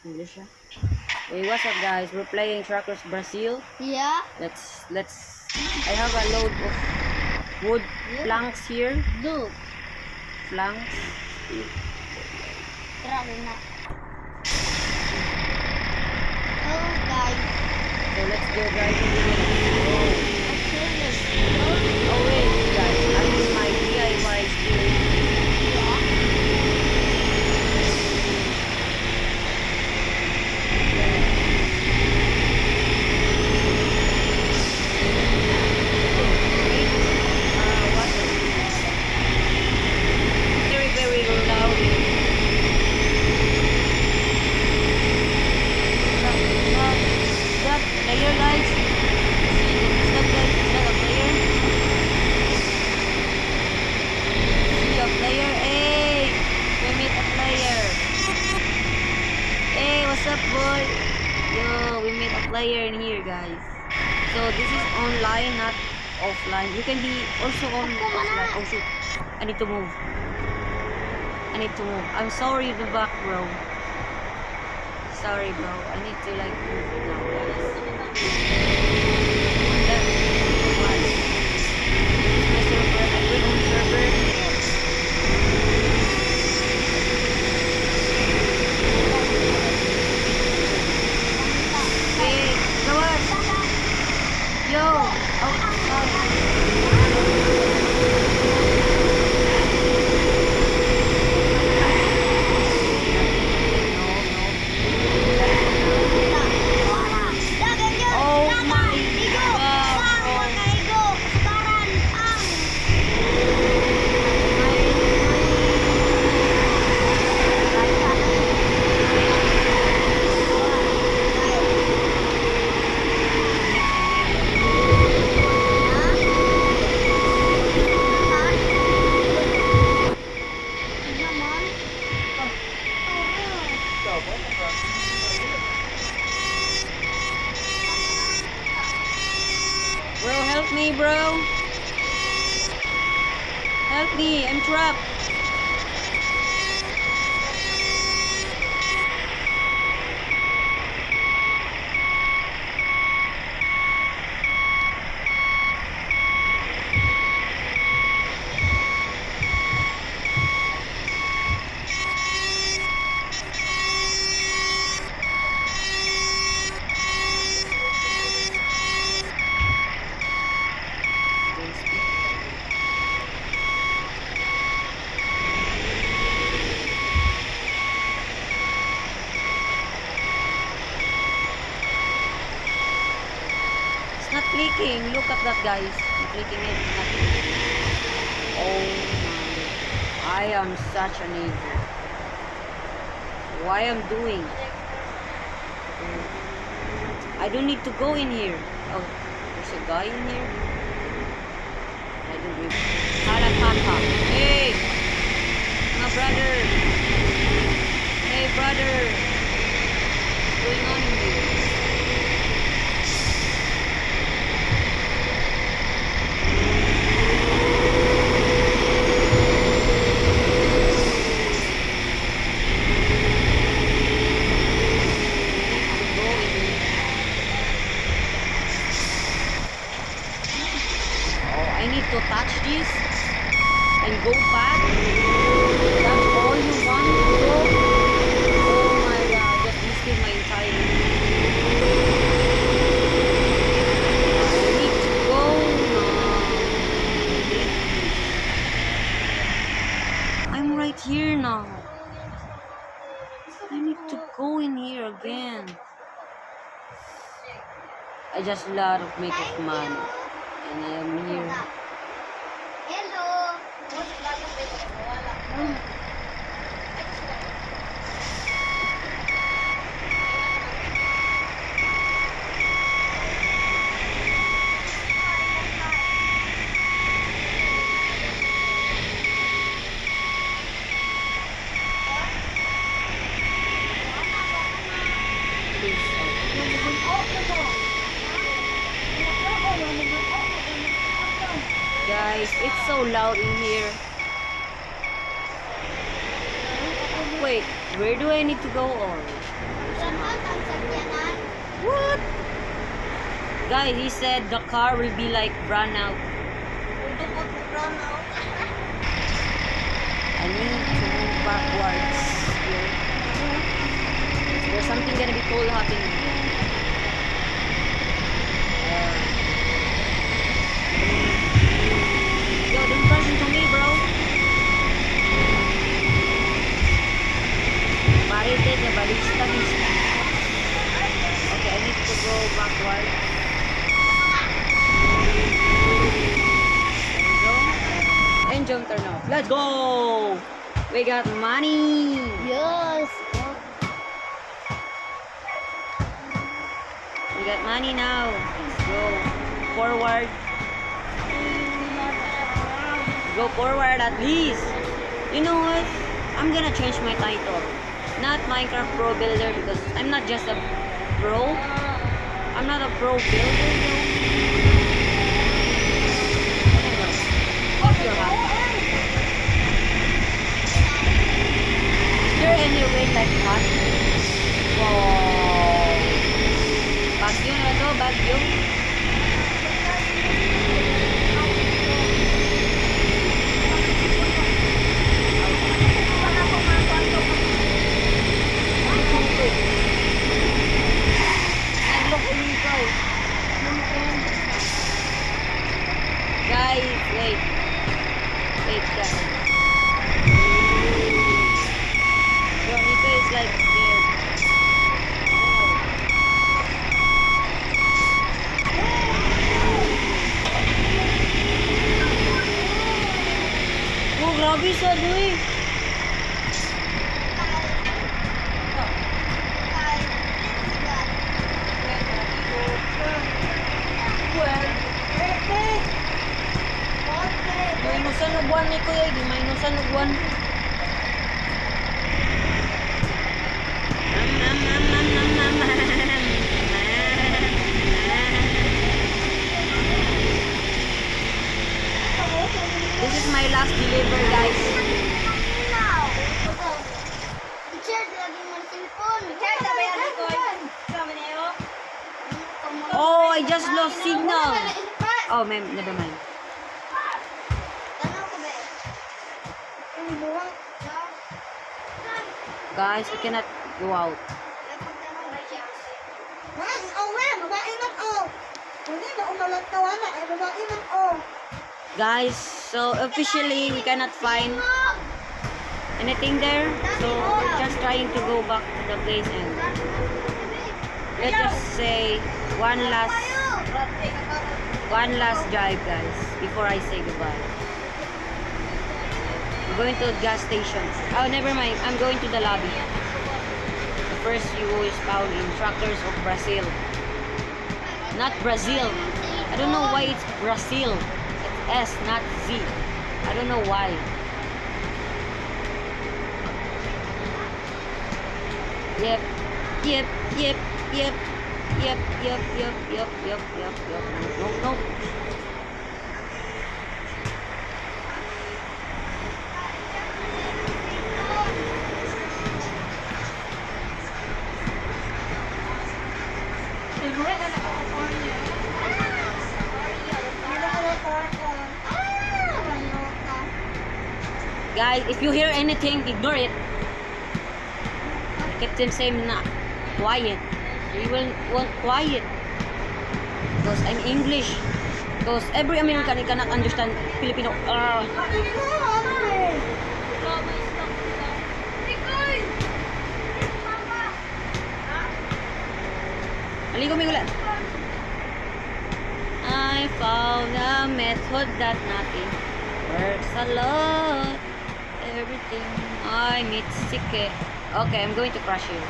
English siya. Hey, what's up guys? We're playing Trackers Brazil. Yeah. Let's I have a load of wood planks here. Do. Planks. Grabe na. Oh, guys. So let's go guys. Okay, let's go. Oh wait guys, I need my DIY still. Very loud. Stop player guys. Stop guys, is that a player? See a player? Hey! We meet a player. Hey, what's up boy? Yo, we meet a player in here guys. So this is online, not offline. You can be also on offline. Oh shoot. I need to move. I'm sorry in the back, bro. Sorry, bro. I need to like move now, guys. That's one. My server. I went on server. Hey, come on. Yo. Oh, bro, help me, bro. Help me, I'm trapped. It's not clicking. Look at that, guys. I'm clicking it. Not clicking. Oh my. I am such an idiot. Why I'm doing? I don't need to go in here. Oh, there's a guy in here. I don't really. Halakaka. Hey! My brother! Hey, brother! What's going on in here? I need to touch this and go back. That's all you want to go? Oh my god, just wasted my entire. I need to go now. I'm right here now. I need to go in here again. I just lot of make of money. And I am here. Hello. Guys, it's so loud in here. Wait, Where do I need to go? Or Saan ang sakyanan? what? Guys, he said the car will be like run out. I need to move backwards here. There's something gonna be cool happening. Yo, don't crash into me, bro. Parite niya, balista vista. Okay, I need to go backward. And jump turn off. Let's go! We got money! Yes. We got money now. Let's go forward. Go forward at least. You know what? I'm gonna change my title. Not Minecraft Pro Builder because I'm not just a pro. I'm not a pro builder though. Off your hat. Is there any way like that? Wow. Bagyo na to, bagyo. Guys, wait. Wait, guys. Bro, Nico is like scared. Oh, grabe sa doy. Minusan og buwan ni kuya, di minusan og buwan. This is my last deliver, guys. Oh, I just lost signal. Oh, never mind. Guys, I cannot go out. Guys, so officially we cannot find anything there. So we're just trying to go back to the place and let's just say one last drive, guys, before I say goodbye. I'm going to the gas station. Oh, never mind. I'm going to the lobby. The first you is found in Tractors of Brazil. Not Brazil. I don't know why it's Brazil. It's S, not Z. I don't know why. Yep. Yep. Yep. Yep. Yep. Yep. Yep. Yep. Yep. Yep. Yep. Nope. Nope. Guys, if you hear anything, ignore it. I kept them saying not quiet. You will want quiet. Because I'm English. Because every American cannot understand Filipino. Maligo-migo lang. I found a method that nothing works a lot. Everything I need secret. Okay, I'm going to crush you.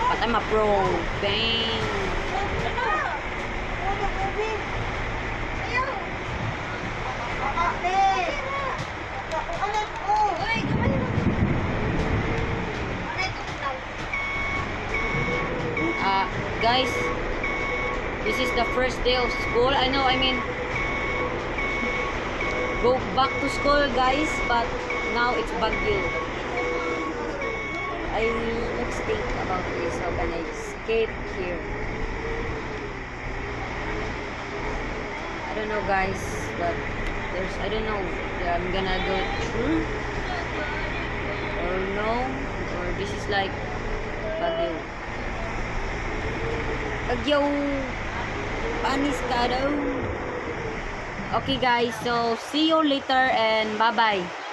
But I'm a pro. Bang. Guys, this is the first day of school. I know, I mean, go back to school, guys, but now it's Baguio. let's think about this. How can I escape here? I don't know, guys, but I don't know if I'm gonna go through or no, or this is like Baguio. Baguio panis ka daw. Okay guys, so see you later and bye bye.